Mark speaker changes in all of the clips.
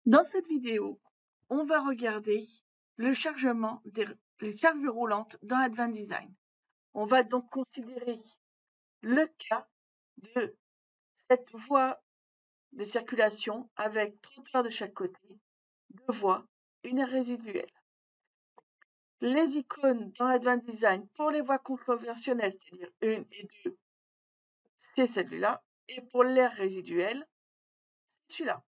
Speaker 1: Dans cette vidéo, on va regarder le chargement les charges roulantes dans Advanced Design. On va donc considérer le cas de cette voie de circulation avec trottoir de chaque côté, deux voies, une aire résiduelle. Les icônes dans Advanced Design pour les voies conventionnelles, c'est-à-dire 1 et 2, c'est celui-là, et pour l'aire résiduelle, c'est celui-là.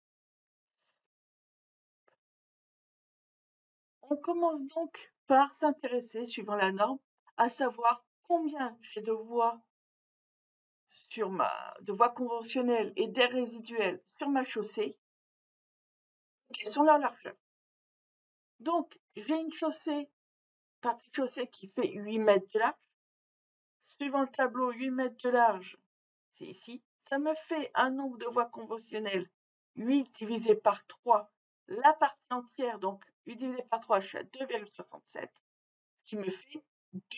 Speaker 1: On commence donc par s'intéresser, suivant la norme, à savoir combien j'ai de voies de voies conventionnelles et d'aires résiduelles sur ma chaussée, quelles sont leurs largeurs. Donc, j'ai une partie de chaussée qui fait 8 mètres de large. Suivant le tableau, 8 mètres de large, c'est ici. Ça me fait un nombre de voies conventionnelles, 8 divisé par 3, la partie entière, donc 8 divisé par 3, je suis à 2,67, ce qui me fait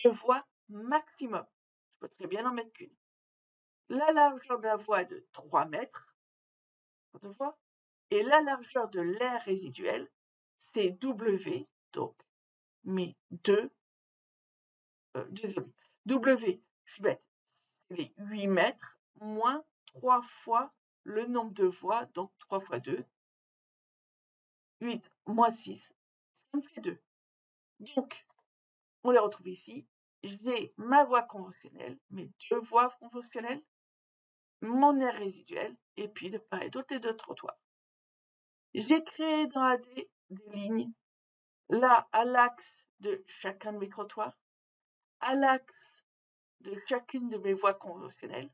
Speaker 1: 2 voies maximum. Je peux très bien en mettre qu'une. La largeur de la voie est de 3 mètres, de voie, et la largeur de l'aire résiduelle, c'est W, donc mes désolé, W, je suis bête, c'est les 8 mètres moins 3 fois le nombre de voies, donc 3 fois 2, 8 moins 6, ça me fait 2. Donc, on les retrouve ici. J'ai ma voie conventionnelle, mes deux voies conventionnelles, mon aire résiduelle, et puis de part et d'autre les deux trottoirs. J'ai créé dans AD des lignes, là à l'axe de chacun de mes trottoirs, à l'axe de chacune de mes voies conventionnelles,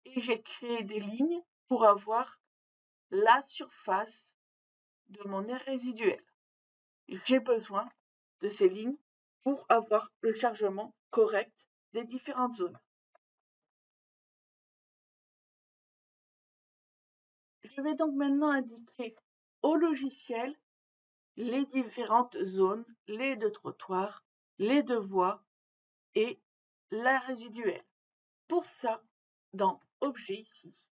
Speaker 1: et j'ai créé des lignes pour avoir la surface de mon aire résiduelle. J'ai besoin de ces lignes pour avoir le chargement correct des différentes zones. Je vais donc maintenant indiquer au logiciel les différentes zones, les deux trottoirs, les deux voies et la résiduelle. Pour ça, dans Objet ici,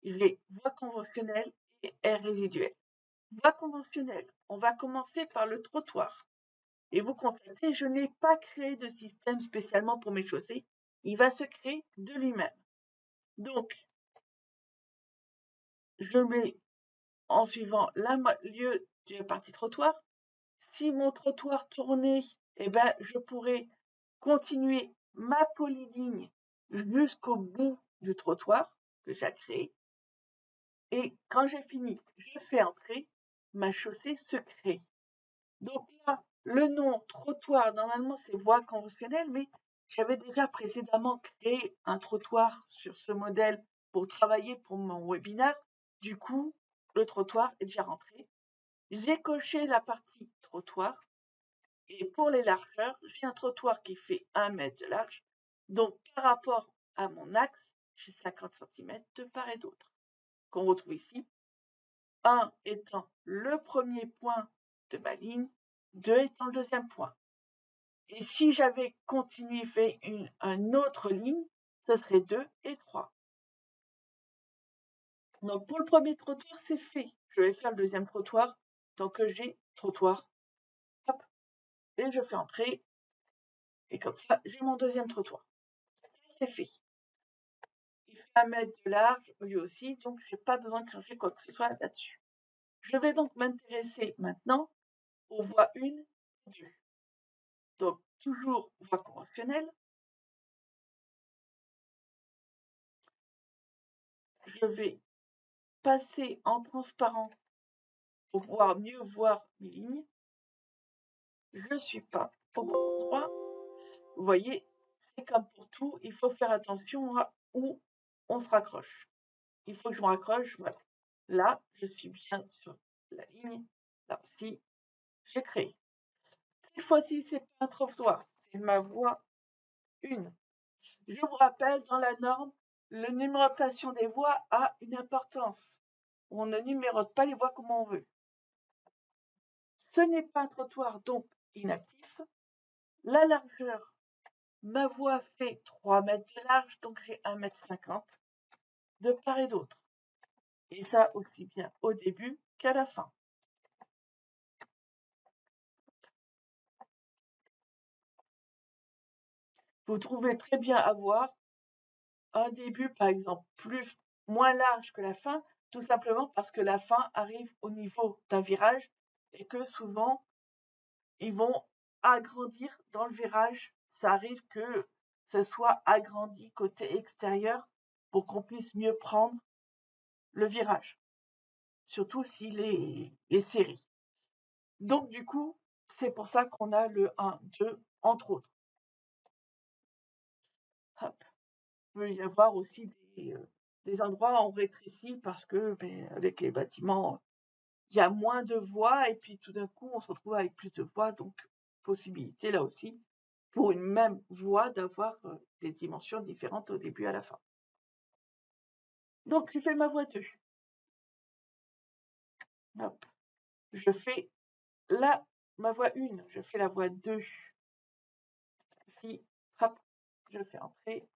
Speaker 1: j'ai voie conventionnelle et aire résiduelle. Voie conventionnelle, on va commencer par le trottoir. Et vous constatez, je n'ai pas créé de système spécialement pour mes chaussées. Il va se créer de lui-même. Donc, je mets en suivant lieu de la partie trottoir. Si mon trottoir tournait, eh ben, je pourrais continuer ma polyligne jusqu'au bout du trottoir que j'ai créé. Et quand j'ai fini, je fais entrer, ma chaussée se crée. Donc là, le nom trottoir, normalement, c'est voie conventionnelle, mais j'avais déjà précédemment créé un trottoir sur ce modèle pour travailler pour mon webinaire. Du coup, le trottoir est déjà rentré. J'ai coché la partie trottoir. Et pour les largeurs, j'ai un trottoir qui fait 1 mètre de large. Donc, par rapport à mon axe, j'ai 50 cm de part et d'autre, qu'on retrouve ici. 1 étant le premier point de ma ligne, 2 étant le deuxième point. Et si j'avais continué fait une autre ligne, ce serait 2 et 3. Donc, pour le premier trottoir, c'est fait. Je vais faire le deuxième trottoir tant que j'ai trottoir. Hop, et je fais entrer. Et comme ça, j'ai mon deuxième trottoir. Ça, c'est fait. Il fait 1 mètre de large, lui aussi, donc je n'ai pas besoin de changer quoi que ce soit là-dessus. Je vais donc m'intéresser maintenant aux voies 1 et 2. Donc, toujours voie conventionnelle. Je vais passer en transparent pour pouvoir mieux voir mes lignes. Je ne suis pas au bon endroit. Vous voyez, c'est comme pour tout, il faut faire attention à où on se raccroche. Il faut que je me raccroche, voilà. Là, je suis bien sur la ligne. Là aussi, j'ai créé. Cette fois-ci, c'est pas un trottoir, c'est ma voie 1. Je vous rappelle, dans la norme, la numérotation des voies a une importance. On ne numérote pas les voies comme on veut. Ce n'est pas un trottoir, donc inactif. La largeur, ma voie fait 3 mètres de large, donc j'ai 1,50 m de part et d'autre. Et ça aussi bien au début qu'à la fin. Vous trouvez très bien avoir un début, par exemple, moins large que la fin, tout simplement parce que la fin arrive au niveau d'un virage et que souvent, ils vont agrandir dans le virage. Ça arrive que ce soit agrandi côté extérieur pour qu'on puisse mieux prendre le virage, surtout s'il est serré. Donc, du coup, c'est pour ça qu'on a le 1, 2, entre autres. Hop. Il peut y avoir aussi des endroits où on rétrécit parce que, avec les bâtiments, il y a moins de voies et puis tout d'un coup, on se retrouve avec plus de voies. Donc, possibilité là aussi, pour une même voie, d'avoir des dimensions différentes au début et à la fin. Donc, je fais ma voie 2. Hop. Je fais ma voie 1. Je fais la voie 2. Ici, hop, je fais entrer.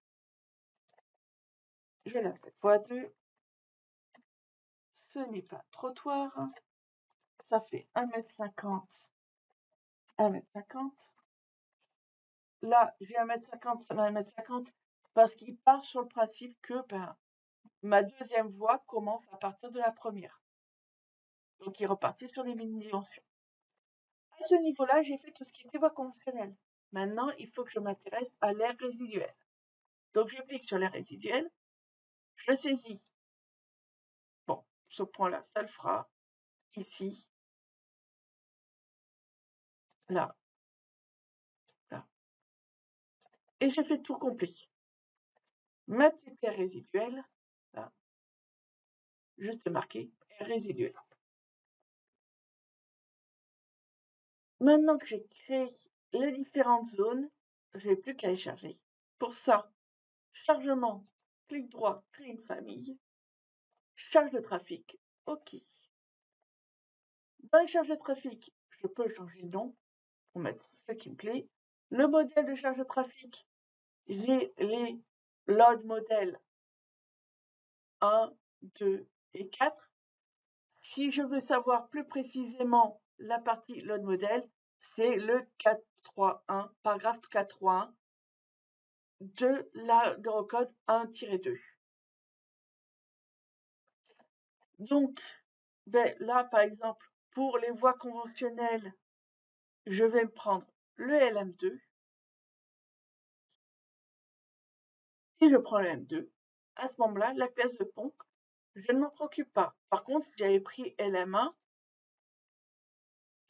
Speaker 1: Je la fais voie 2. Ce n'est pas trottoir. Ça fait 1,50 m, 1,50 m. Là, j'ai 1,50 m, ça va 1,50 m parce qu'il part sur le principe que ma deuxième voie commence à partir de la première. Donc, il est reparti sur les mêmes dimensions. À ce niveau-là, j'ai fait tout ce qui était voie conventionnelle. Maintenant, il faut que je m'intéresse à l'aire résiduelle. Donc, je clique sur l'aire résiduelle, je saisis. Bon, ce point-là, ça le fera. Ici, là, là. Et j'ai fait tout complet. Ma petite aire résiduelle, là, juste marqué aire résiduelle. Maintenant que j'ai créé les différentes zones, je n'ai plus qu'à les charger. Pour ça, chargement, clic droit, créer une famille, charge de trafic, OK. Dans les charges de trafic, je peux changer de nom pour mettre ce qui me plaît. Le modèle de charge de trafic, j'ai les load modèles 1, 2 et 4. Si je veux savoir plus précisément la partie load modèle, c'est le 431, paragraphe 431 de l'Eurocode 1-2. Donc, là, par exemple, pour les voies conventionnelles, je vais me prendre le LM2. Si je prends le LM2, à ce moment-là, la classe de pont, je ne m'en préoccupe pas. Par contre, si j'avais pris LM1,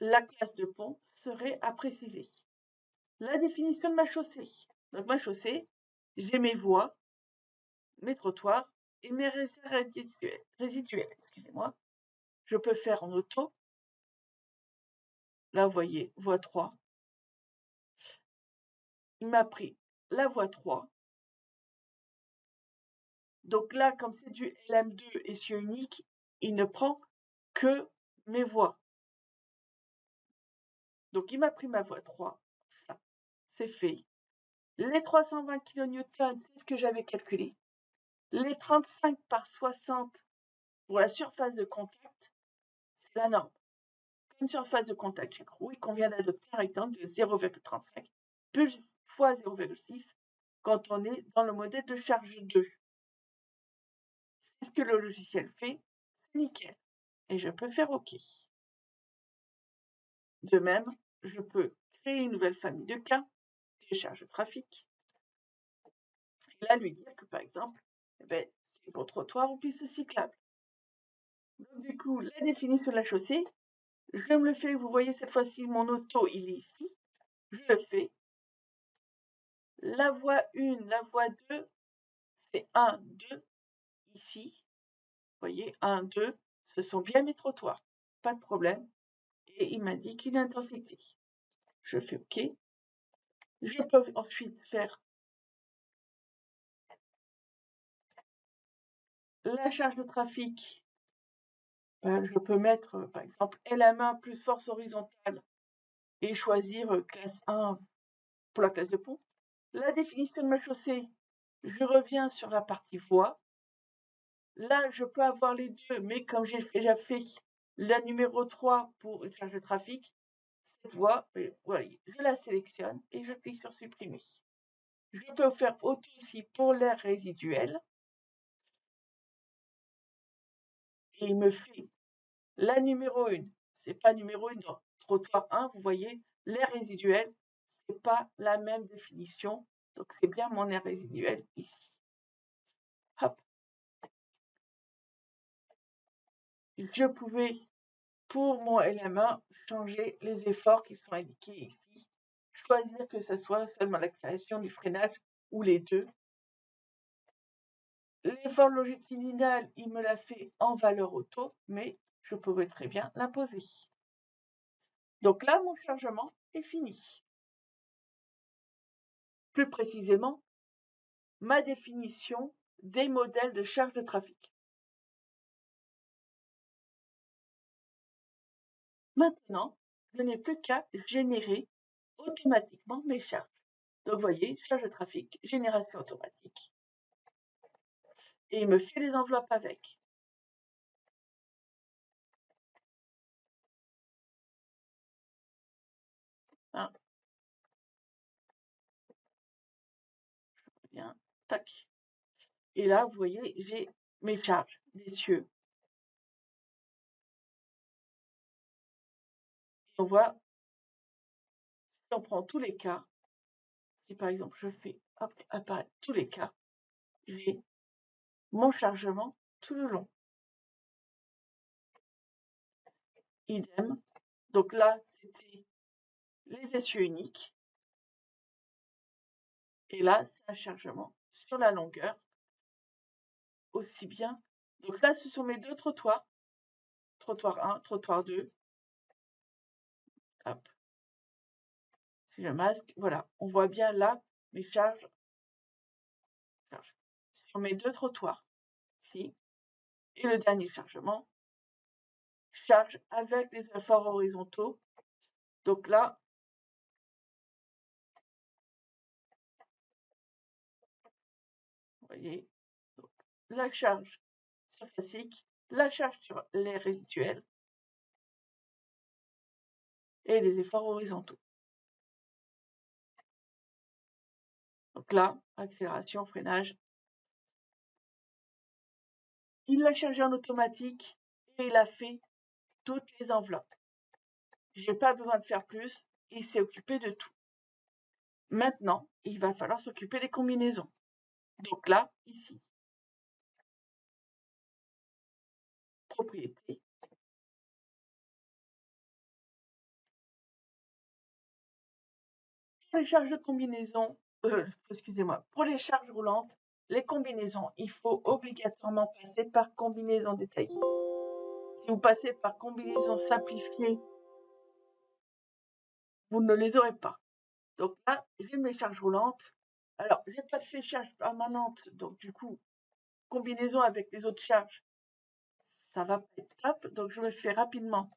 Speaker 1: la classe de pont serait à préciser. La définition de ma chaussée. Donc, ma chaussée, j'ai mes voies, mes trottoirs et mes résiduels. Excusez-moi. Je peux faire en auto. Là, vous voyez, voie 3. Il m'a pris la voie 3. Donc là, comme c'est du LM2 et c'est unique, il ne prend que mes voies. Donc il m'a pris ma voie 3. Ça, c'est fait. Les 320 kN, c'est ce que j'avais calculé. Les 35 par 60 pour la surface de contact, c'est la norme. Comme surface de contact, il convient d'adopter un rectangle de 0,35 plus fois 0,6 quand on est dans le modèle de charge 2. C'est ce que le logiciel fait, c'est nickel. Et je peux faire OK. De même, je peux créer une nouvelle famille de cas, des charges de trafic, et là lui dire que par exemple, c'est pour trottoir ou piste cyclable. Donc du coup, la définition de la chaussée, je me le fais, vous voyez cette fois-ci mon auto, il est ici, je le fais. La voie 1, la voie 2, c'est 1, 2, ici. Vous voyez, 1, 2, ce sont bien mes trottoirs, pas de problème. Et il m'indique une intensité. Je fais OK. Je peux ensuite faire la charge de trafic. Je peux mettre, par exemple, LM1 plus force horizontale et choisir classe 1 pour la classe de pont. La définition de ma chaussée, je reviens sur la partie voie. Là, je peux avoir les deux, mais comme j'ai déjà fait la numéro 3 pour une charge de trafic, cette voie, voilà, je la sélectionne et je clique sur supprimer. Je peux faire autre aussi pour l'air résiduel et il me fait la numéro 1. C'est pas numéro 1 dans trottoir 1, vous voyez, l'air résiduel, c'est pas la même définition. Donc c'est bien mon air résiduel ici. Hop. Je pouvais, pour mon LM1, changer les efforts qui sont indiqués ici. Choisir que ce soit seulement l'accélération, du freinage ou les deux. L'effort longitudinal, il me l'a fait en valeur auto, mais je pouvais très bien l'imposer. Donc là, mon chargement est fini. Plus précisément, ma définition des modèles de charge de trafic. Maintenant, je n'ai plus qu'à générer automatiquement mes charges. Donc, vous voyez, charge de trafic, génération automatique. Et il me fait les enveloppes avec. Hein, bien, tac. Et là, vous voyez, j'ai mes charges des cieux. Et on voit, si on prend tous les cas, si par exemple je fais hop, apparaître tous les cas, j'ai mon chargement tout le long. Idem. Donc là, c'était les essieux uniques. Et là, c'est un chargement sur la longueur. Aussi bien. Donc là, ce sont mes deux trottoirs. Trottoir 1, trottoir 2. Hop. Si je masque, voilà. On voit bien là mes charges. Sur mes deux trottoirs. Ici. Et le dernier chargement. Charge avec les efforts horizontaux. Donc là, vous voyez, donc, la charge sur classique, la charge sur les résiduels et les efforts horizontaux. Donc là, accélération, freinage. Il l'a chargé en automatique et il a fait toutes les enveloppes. J'ai pas besoin de faire plus, il s'est occupé de tout. Maintenant, il va falloir s'occuper des combinaisons. Donc là, ici, propriété. Pour les charges de combinaison, excusez-moi, pour les charges roulantes, les combinaisons, il faut obligatoirement passer par combinaison détaillée. Si vous passez par combinaison simplifiée, vous ne les aurez pas. Donc là, j'ai mes charges roulantes. Alors, j'ai pas fait charge permanente, donc du coup, combinaison avec les autres charges, ça va pas être top. Donc, je le fais rapidement.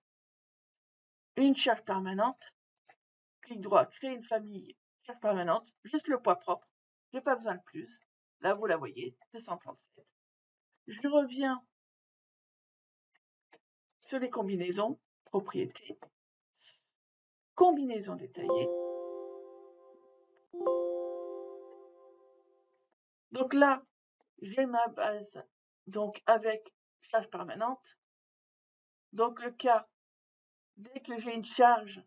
Speaker 1: Une charge permanente. Clic droit, créer une famille, charge permanente, juste le poids propre. J'ai pas besoin de plus. Là, vous la voyez, 237. Je reviens sur les combinaisons, propriétés, combinaison détaillée. Donc là, j'ai ma base donc avec charge permanente. Donc le cas, dès que j'ai une charge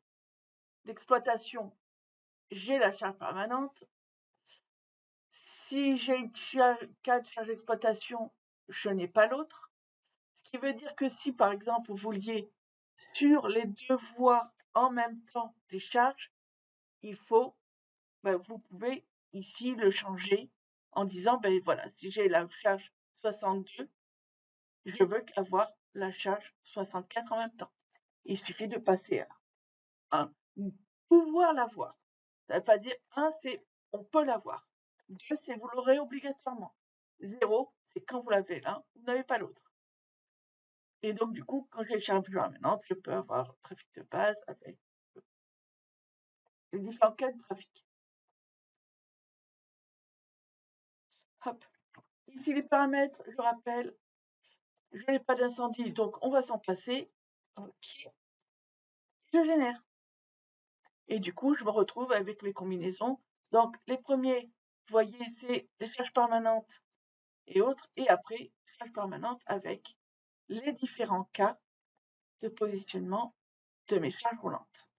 Speaker 1: d'exploitation, j'ai la charge permanente. Si j'ai une cas de charge d'exploitation, je n'ai pas l'autre. Ce qui veut dire que si par exemple vous vouliez sur les deux voies en même temps des charges, il faut, vous pouvez ici le changer en disant, voilà, si j'ai la charge 62, je veux avoir la charge 64 en même temps. Il suffit de passer à 1, pouvoir l'avoir. Ça ne veut pas dire 1, c'est on peut l'avoir. 2, c'est vous l'aurez obligatoirement. 0, c'est quand vous l'avez l'un, vous n'avez pas l'autre. Et donc, du coup, quand j'ai le charge permanente, je peux avoir trafic de base avec les différents cas de trafic. Hop. Ici, les paramètres, je rappelle, je n'ai pas d'incendie, donc on va s'en passer. Ok. Je génère. Et du coup, je me retrouve avec les combinaisons. Donc, les premiers, vous voyez, c'est les charges permanentes et autres. Et après, charges permanentes avec les différents cas de positionnement de mes charges roulantes.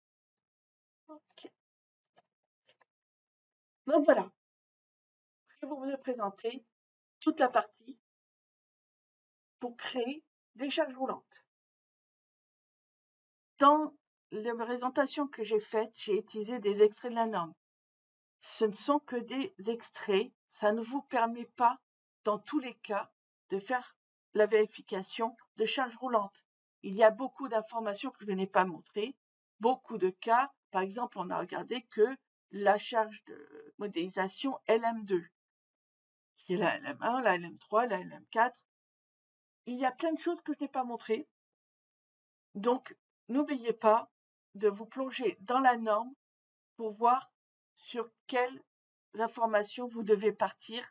Speaker 1: Ok. Donc voilà, je vais vous présenter toute la partie pour créer des charges roulantes. Dans les présentations que j'ai faites, j'ai utilisé des extraits de la norme. Ce ne sont que des extraits, ça ne vous permet pas, dans tous les cas, de faire la vérification de charge roulante. Il y a beaucoup d'informations que je n'ai pas montrées, beaucoup de cas. Par exemple, on a regardé que la charge de modélisation LM2, qui est la LM1, la LM3, la LM4. Il y a plein de choses que je n'ai pas montrées. Donc, n'oubliez pas de vous plonger dans la norme pour voir sur quelles informations vous devez partir.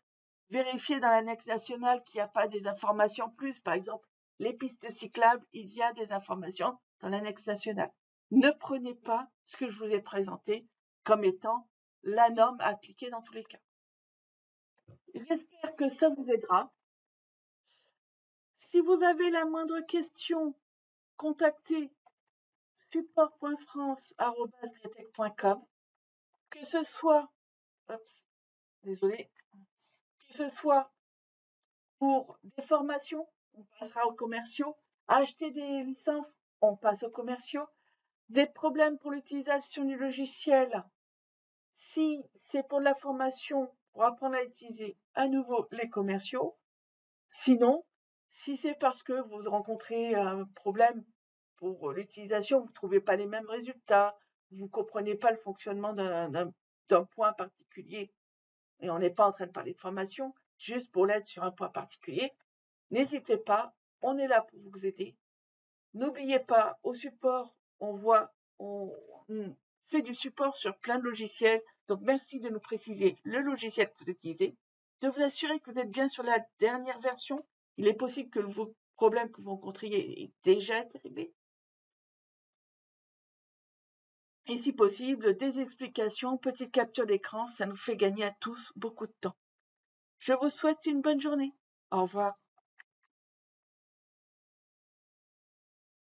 Speaker 1: Vérifiez dans l'annexe nationale qu'il n'y a pas des informations plus. Par exemple, les pistes cyclables, il y a des informations dans l'annexe nationale. Ne prenez pas ce que je vous ai présenté comme étant la norme appliquée dans tous les cas. J'espère que ça vous aidera. Si vous avez la moindre question, contactez support.france@gretec.com. Que ce soit, désolé, que ce soit pour des formations, on passera aux commerciaux, acheter des licences, on passe aux commerciaux, des problèmes pour l'utilisation du logiciel, si c'est pour la formation, pour apprendre à utiliser à nouveau les commerciaux. Sinon, si c'est parce que vous rencontrez un problème pour l'utilisation, vous ne trouvez pas les mêmes résultats, vous ne comprenez pas le fonctionnement d'un point particulier, et on n'est pas en train de parler de formation, juste pour l'aide sur un point particulier, n'hésitez pas, on est là pour vous aider. N'oubliez pas, au support, on fait du support sur plein de logiciels, donc merci de nous préciser le logiciel que vous utilisez, de vous assurer que vous êtes bien sur la dernière version. Il est possible que vos problèmes que vous rencontriez aient déjà été réglés. Et si possible, des explications, petite capture d'écran, ça nous fait gagner à tous beaucoup de temps. Je vous souhaite une bonne journée. Au revoir.